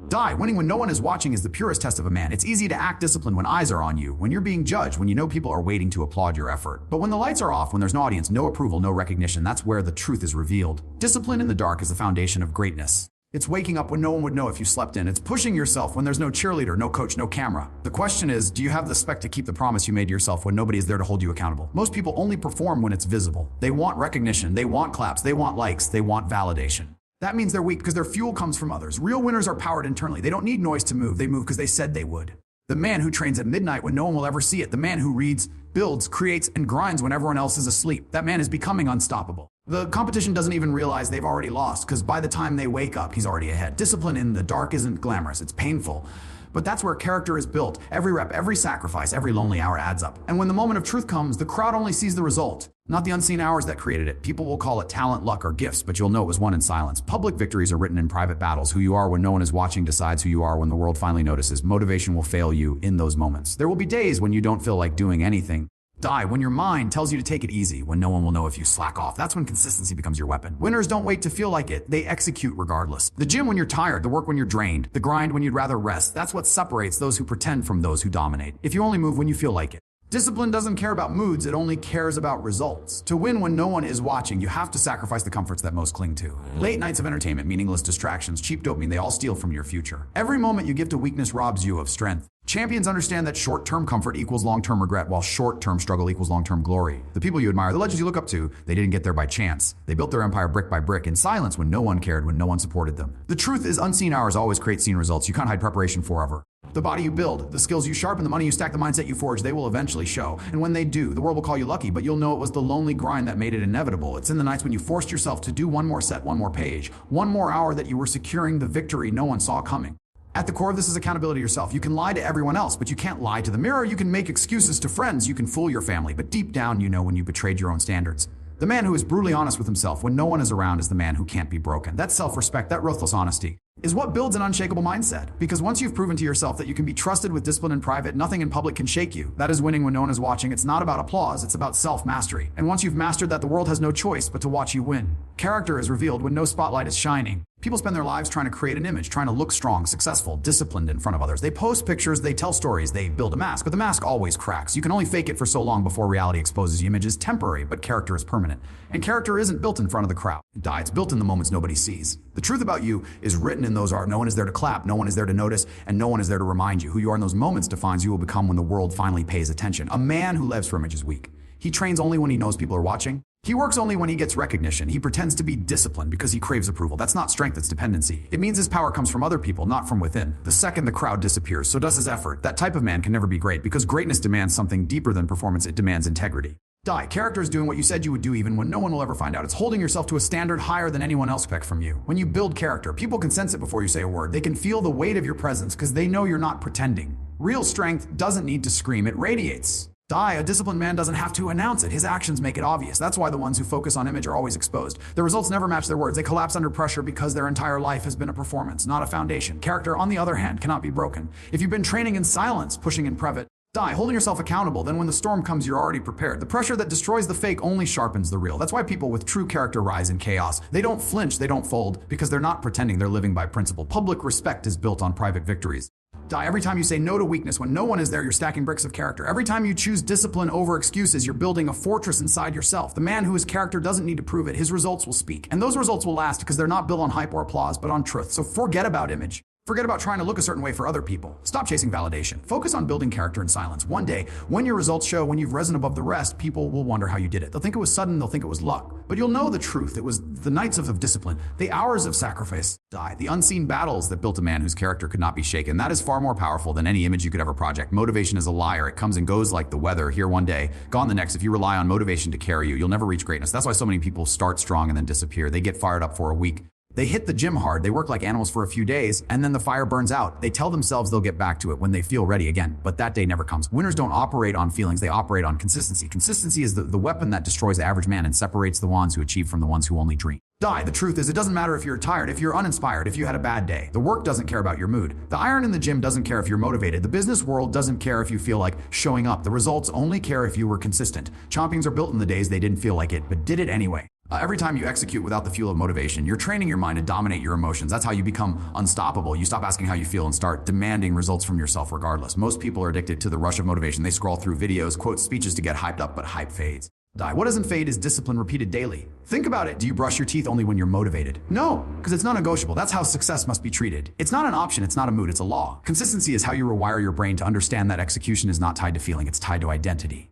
Die. Winning when no one is watching is the purest test of a man. It's easy to act disciplined when eyes are on you, when you're being judged, when you know people are waiting to applaud your effort. But when the lights are off, when there's no audience, no approval, no recognition, that's where the truth is revealed. Discipline in the dark is the foundation of greatness. It's waking up when no one would know if you slept in. It's pushing yourself when there's no cheerleader, no coach, no camera. The question is, do you have the spec to keep the promise you made to yourself when nobody is there to hold you accountable? Most people only perform when it's visible. They want recognition, they want claps, they want likes, they want validation. That means they're weak because their fuel comes from others. Real winners are powered internally. They don't need noise to move. They move because they said they would. The man who trains at midnight when no one will ever see it. The man who reads, builds, creates, and grinds when everyone else is asleep. That man is becoming unstoppable. The competition doesn't even realize they've already lost because by the time they wake up, he's already ahead. Discipline in the dark isn't glamorous. It's painful. But that's where character is built. Every rep, every sacrifice, every lonely hour adds up. And when the moment of truth comes, the crowd only sees the result, not the unseen hours that created it. People will call it talent, luck, or gifts, but you'll know it was won in silence. Public victories are written in private battles. Who you are when no one is watching decides who you are when the world finally notices. Motivation will fail you in those moments. There will be days when you don't feel like doing anything. Die when your mind tells you to take it easy, when no one will know if you slack off. That's when consistency becomes your weapon. Winners don't wait to feel like it. They execute regardless. The gym when you're tired, the work when you're drained, the grind when you'd rather rest. That's what separates those who pretend from those who dominate. If you only move when you feel like it. Discipline doesn't care about moods, it only cares about results. To win when no one is watching, you have to sacrifice the comforts that most cling to. Late nights of entertainment, meaningless distractions, cheap dopamine, they all steal from your future. Every moment you give to weakness robs you of strength. Champions understand that short-term comfort equals long-term regret, while short-term struggle equals long-term glory. The people you admire, the legends you look up to, they didn't get there by chance. They built their empire brick by brick, in silence when no one cared, when no one supported them. The truth is, unseen hours always create seen results. You can't hide preparation forever. The body you build, the skills you sharpen, the money you stack, the mindset you forge, they will eventually show. And when they do, the world will call you lucky, but you'll know it was the lonely grind that made it inevitable. It's in the nights when you forced yourself to do one more set, one more page, one more hour that you were securing the victory no one saw coming. At the core of this is accountability yourself. You can lie to everyone else, but you can't lie to the mirror. You can make excuses to friends. You can fool your family, but deep down you know when you betrayed your own standards. The man who is brutally honest with himself when no one is around is the man who can't be broken. That self-respect, that ruthless honesty, is what builds an unshakable mindset. Because once you've proven to yourself that you can be trusted with discipline in private, nothing in public can shake you. That is winning when no one is watching. It's not about applause, it's about self-mastery. And once you've mastered that, the world has no choice but to watch you win. Character is revealed when no spotlight is shining. People spend their lives trying to create an image, trying to look strong, successful, disciplined in front of others. They post pictures, they tell stories, they build a mask, but the mask always cracks. You can only fake it for so long before reality exposes you. Image is temporary, but character is permanent. And character isn't built in front of the crowd. It's built in the moments nobody sees. The truth about you is written in those art. No one is there to clap, no one is there to notice, and no one is there to remind you. Who you are in those moments defines who you will become when the world finally pays attention. A man who lives for image is weak. He trains only when he knows people are watching. He works only when he gets recognition. He pretends to be disciplined because he craves approval. That's not strength, it's dependency. It means his power comes from other people, not from within. The second the crowd disappears, so does his effort. That type of man can never be great because greatness demands something deeper than performance. It demands integrity. Die. Character is doing what you said you would do even when no one will ever find out. It's holding yourself to a standard higher than anyone else expects from you. When you build character, people can sense it before you say a word. They can feel the weight of your presence because they know you're not pretending. Real strength doesn't need to scream, it radiates. Die. A disciplined man doesn't have to announce it. His actions make it obvious. That's why the ones who focus on image are always exposed. The results never match their words. They collapse under pressure because their entire life has been a performance, not a foundation. Character, on the other hand, cannot be broken. If you've been training in silence, pushing in private, die, holding yourself accountable, then when the storm comes, you're already prepared. The pressure that destroys the fake only sharpens the real. That's why people with true character rise in chaos. They don't flinch, they don't fold, because they're not pretending, they're living by principle. Public respect is built on private victories. Die. Every time you say no to weakness when no one is there, you're stacking bricks of character. Every time you choose discipline over excuses, you're building a fortress inside yourself. The man whose character doesn't need to prove it, his results will speak. And those results will last because they're not built on hype or applause, but on truth. So forget about image. Forget about trying to look a certain way for other people. Stop chasing validation. Focus on building character in silence. One day, when your results show, when you've risen above the rest, people will wonder how you did it. They'll think it was sudden, they'll think it was luck. But you'll know the truth. It was the nights of discipline, the hours of sacrifice. Die. The unseen battles that built a man whose character could not be shaken. That is far more powerful than any image you could ever project. Motivation is a liar. It comes and goes like the weather, here one day, gone the next. If you rely on motivation to carry you, you'll never reach greatness. That's why so many people start strong and then disappear. They get fired up for a week. They hit the gym hard, they work like animals for a few days, and then the fire burns out. They tell themselves they'll get back to it when they feel ready again, but that day never comes. Winners don't operate on feelings, they operate on consistency. Consistency is the weapon that destroys the average man and separates the ones who achieve from the ones who only dream. Die. The truth is, it doesn't matter if you're tired, if you're uninspired, if you had a bad day. The work doesn't care about your mood. The iron in the gym doesn't care if you're motivated. The business world doesn't care if you feel like showing up. The results only care if you were consistent. Champions are built in the days they didn't feel like it, but did it anyway. Every time you execute without the fuel of motivation, you're training your mind to dominate your emotions. That's how you become unstoppable. You stop asking how you feel and start demanding results from yourself regardless. Most people are addicted to the rush of motivation. They scroll through videos, quote speeches to get hyped up, but hype fades. What doesn't fade is discipline repeated daily. Think about it. Do you brush your teeth only when you're motivated? No, because it's non-negotiable. That's how success must be treated. It's not an option. It's not a mood. It's a law. Consistency is how you rewire your brain to understand that execution is not tied to feeling. It's tied to identity.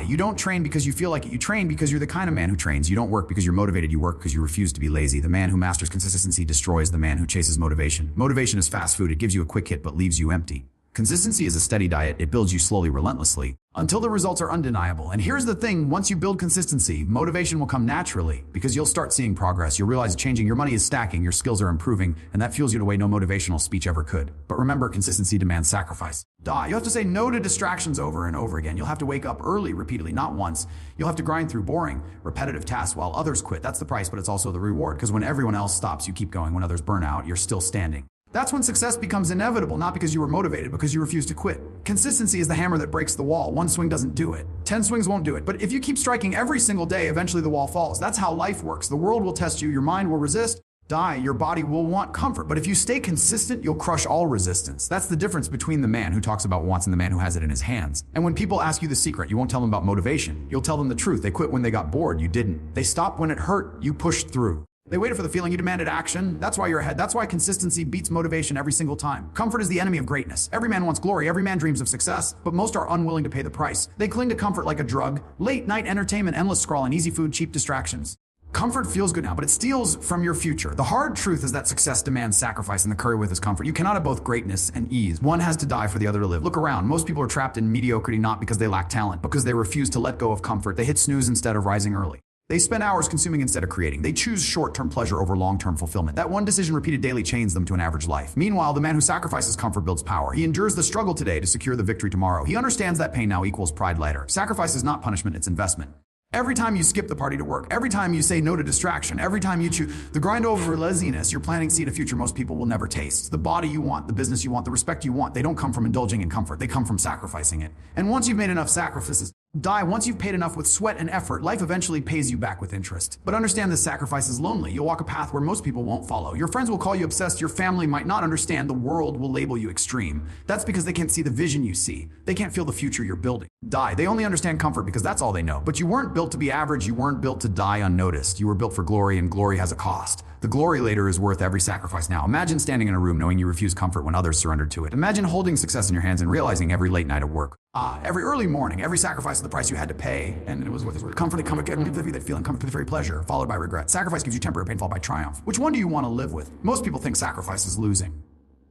You don't train because you feel like it. You train because you're the kind of man who trains. You don't work because you're motivated. You work because you refuse to be lazy. The man who masters consistency destroys the man who chases motivation. Motivation is fast food. It gives you a quick hit but leaves you empty. Consistency is a steady diet. It builds you slowly, relentlessly, until the results are undeniable. And here's the thing, once you build consistency, motivation will come naturally because you'll start seeing progress. You'll realize it's changing, your money is stacking, your skills are improving, and that fuels you in a way no motivational speech ever could. But remember, consistency demands sacrifice. You have to say no to distractions over and over again. You'll have to wake up early repeatedly, not once. You'll have to grind through boring, repetitive tasks while others quit. That's the price, but it's also the reward, because when everyone else stops, you keep going. When others burn out, you're still standing. That's when success becomes inevitable, not because you were motivated, because you refuse to quit. Consistency is the hammer that breaks the wall. One swing doesn't do it. 10 swings won't do it. But if you keep striking every single day, eventually the wall falls. That's how life works. The world will test you. Your mind will resist. Your body will want comfort. But if you stay consistent, you'll crush all resistance. That's the difference between the man who talks about wants and the man who has it in his hands. And when people ask you the secret, you won't tell them about motivation. You'll tell them the truth. They quit when they got bored. You didn't. They stopped when it hurt. You pushed through. They waited for the feeling, you demanded action. That's why you're ahead. That's why consistency beats motivation every single time. Comfort is the enemy of greatness. Every man wants glory. Every man dreams of success, but most are unwilling to pay the price. They cling to comfort like a drug. Late night entertainment, endless scrolling, easy food, cheap distractions. Comfort feels good now, but it steals from your future. The hard truth is that success demands sacrifice, and the curry with is comfort. You cannot have both greatness and ease. One has to die for the other to live. Look around. Most people are trapped in mediocrity not because they lack talent, but because they refuse to let go of comfort. They hit snooze instead of rising early. They spend hours consuming instead of creating. They choose short-term pleasure over long-term fulfillment. That one decision repeated daily chains them to an average life. Meanwhile, the man who sacrifices comfort builds power. He endures the struggle today to secure the victory tomorrow. He understands that pain now equals pride later. Sacrifice is not punishment, it's investment. Every time you skip the party to work, every time you say no to distraction, every time you choose the grind over laziness, you're planting seed a future most people will never taste. The body you want, the business you want, the respect you want, they don't come from indulging in comfort. They come from sacrificing it. And once you've made enough sacrifices, once you've paid enough with sweat and effort, life eventually pays you back with interest. But understand this sacrifice is lonely. You'll walk a path where most people won't follow. Your friends will call you obsessed. Your family might not understand. The world will label you extreme. That's because they can't see the vision you see. They can't feel the future you're building. They only understand comfort because that's all they know. But you weren't built to be average. You weren't built to die unnoticed. You were built for glory, and glory has a cost. The glory later is worth every sacrifice now. Imagine standing in a room knowing you refuse comfort when others surrendered to it. Imagine holding success in your hands and realizing every late night at work, every early morning, every sacrifice of the price you had to pay, and it was worth it. Comfort, that feeling, comfort, the very pleasure, followed by regret. Sacrifice gives you temporary pain, followed by triumph. Which one do you want to live with? Most people think sacrifice is losing.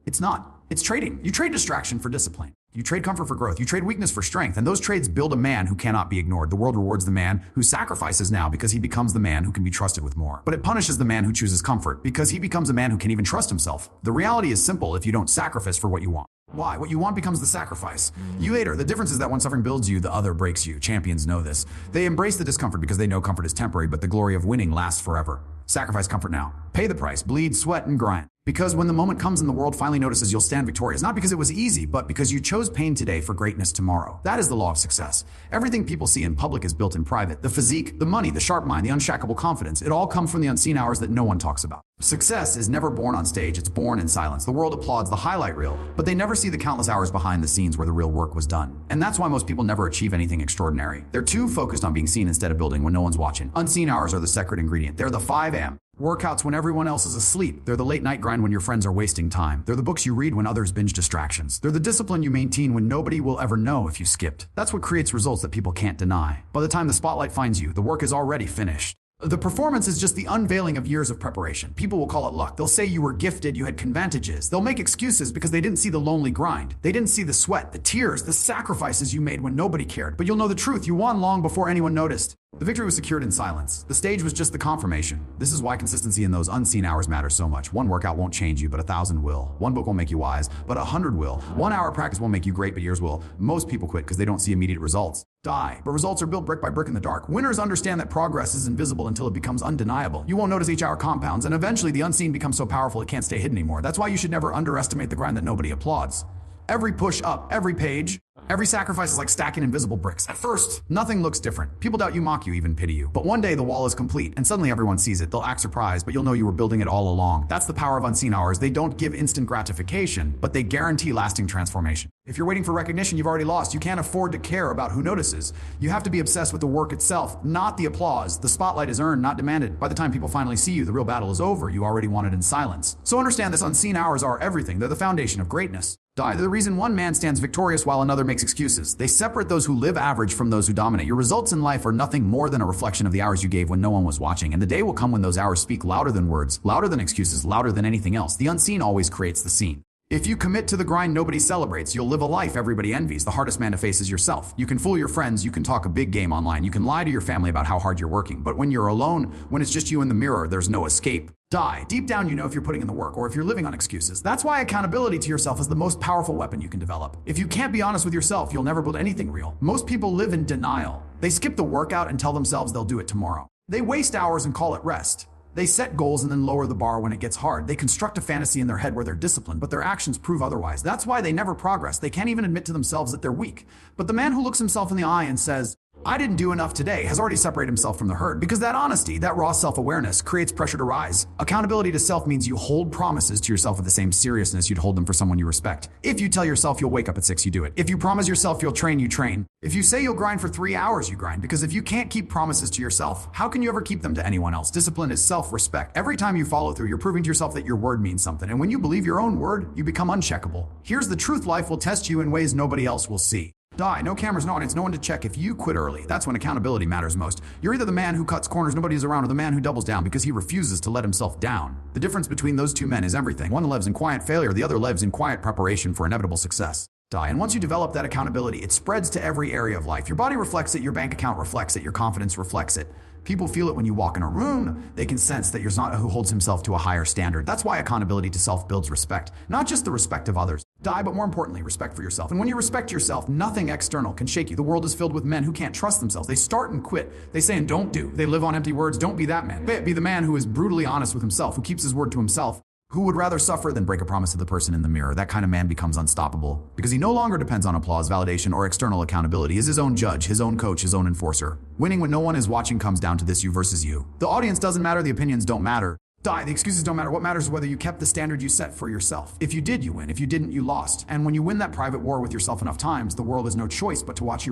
It's not. It's trading. You trade distraction for discipline. You trade comfort for growth. You trade weakness for strength. And those trades build a man who cannot be ignored. The world rewards the man who sacrifices now because he becomes the man who can be trusted with more. But it punishes the man who chooses comfort because he becomes a man who can't even trust himself. The reality is simple if you don't sacrifice for what you want. Why? What you want becomes the sacrifice. You later. The difference is that when suffering builds you, the other breaks you. Champions know this. They embrace the discomfort because they know comfort is temporary, but the glory of winning lasts forever. Sacrifice comfort now. Pay the price. Bleed, sweat, and grind. Because when the moment comes and the world finally notices, you'll stand victorious. Not because it was easy, but because you chose pain today for greatness tomorrow. That is the law of success. Everything people see in public is built in private. The physique, the money, the sharp mind, the unshackable confidence. It all comes from the unseen hours that no one talks about. Success is never born on stage. It's born in silence. The world applauds the highlight reel, but they never see the countless hours behind the scenes where the real work was done. And that's why most people never achieve anything extraordinary. They're too focused on being seen instead of building when no one's watching. Unseen hours are the secret ingredient. They're the 5 a.m. workouts when everyone else is asleep. They're the late night grind when your friends are wasting time. They're the books you read when others binge distractions. They're the discipline you maintain when nobody will ever know if you skipped. That's what creates results that people can't deny. By the time the spotlight finds you, the work is already finished. The performance is just the unveiling of years of preparation. People will call it luck. They'll say you were gifted, you had convantages. They'll make excuses because they didn't see the lonely grind. They didn't see the sweat, the tears, the sacrifices you made when nobody cared. But you'll know the truth. You won long before anyone noticed. The victory was secured in silence. The stage was just the confirmation. This is why consistency in those unseen hours matters so much. One workout won't change you, but 1,000 will. One book won't make you wise, but 100 will. 1 hour of practice won't make you great, but years will. Most people quit because they don't see immediate results. But results are built brick by brick in the dark. Winners understand that progress is invisible until it becomes undeniable. You won't notice each hour compounds, and eventually the unseen becomes so powerful it can't stay hidden anymore. That's why you should never underestimate the grind that nobody applauds. Every push up, every page, Every sacrifice is like stacking invisible bricks. At first, nothing looks different. People doubt you, mock you, even pity you. But one day the wall is complete, and suddenly everyone sees it. They'll act surprised, but you'll know you were building it all along. That's the power of unseen hours. They don't give instant gratification, but they guarantee lasting transformation. If you're waiting for recognition, you've already lost. You can't afford to care about who notices. You have to be obsessed with the work itself, not the applause. The spotlight is earned, not demanded. By the time people finally see you, the real battle is over. You already won it in silence. So understand this: unseen hours are everything. They're the foundation of greatness. They're the reason one man stands victorious while another makes excuses. They separate those who live average from those who dominate. Your results in life are nothing more than a reflection of the hours you gave when no one was watching. And the day will come when those hours speak louder than words, louder than excuses, louder than anything else. The unseen always creates the seen. If you commit to the grind nobody celebrates, you'll live a life everybody envies. The hardest man to face is yourself. You can fool your friends, you can talk a big game online, you can lie to your family about how hard you're working. But when you're alone, when it's just you in the mirror, there's no escape. Die. Deep down, you know if you're putting in the work or if you're living on excuses. That's why accountability to yourself is the most powerful weapon you can develop. If you can't be honest with yourself, you'll never build anything real. Most people live in denial. They skip the workout and tell themselves they'll do it tomorrow. They waste hours and call it rest. They set goals and then lower the bar when it gets hard. They construct a fantasy in their head where they're disciplined, but their actions prove otherwise. That's why they never progress. They can't even admit to themselves that they're weak. But the man who looks himself in the eye and says, "I didn't do enough today," has already separated himself from the herd, because that honesty, that raw self-awareness, creates pressure to rise. Accountability to self means you hold promises to yourself with the same seriousness you'd hold them for someone you respect. If you tell yourself you'll wake up at 6, you do it. If you promise yourself you'll train, you train. If you say you'll grind for 3 hours, you grind. Because if you can't keep promises to yourself, how can you ever keep them to anyone else? Discipline is self-respect. Every time you follow through, you're proving to yourself that your word means something. And when you believe your own word, you become uncheckable. Here's the truth: life will test you in ways nobody else will see. Die. No cameras, no audience, no one to check. If you quit early, that's when accountability matters most. You're either the man who cuts corners, nobody's around, or the man who doubles down because he refuses to let himself down. The difference between those two men is everything. One lives in quiet failure, the other lives in quiet preparation for inevitable success. Die. And once you develop that accountability, it spreads to every area of life. Your body reflects it, your bank account reflects it, your confidence reflects it. People feel it when you walk in a room. They can sense that you're not who holds himself to a higher standard. That's why accountability to self builds respect. Not just the respect of others. Die, but more importantly, respect for yourself. And when you respect yourself, nothing external can shake you. The world is filled with men who can't trust themselves. They start and quit. They say and don't do. They live on empty words. Don't be that man. Be the man who is brutally honest with himself, who keeps his word to himself, who would rather suffer than break a promise to the person in the mirror. That kind of man becomes unstoppable because he no longer depends on applause, validation, or external accountability. He is his own judge, his own coach, his own enforcer. Winning when no one is watching comes down to this: you versus you. The audience doesn't matter. The opinions don't matter. Die. The excuses don't matter. What matters is whether you kept the standard you set for yourself. If you did, you win. If you didn't, you lost. And when you win that private war with yourself enough times, the world has no choice but to watch you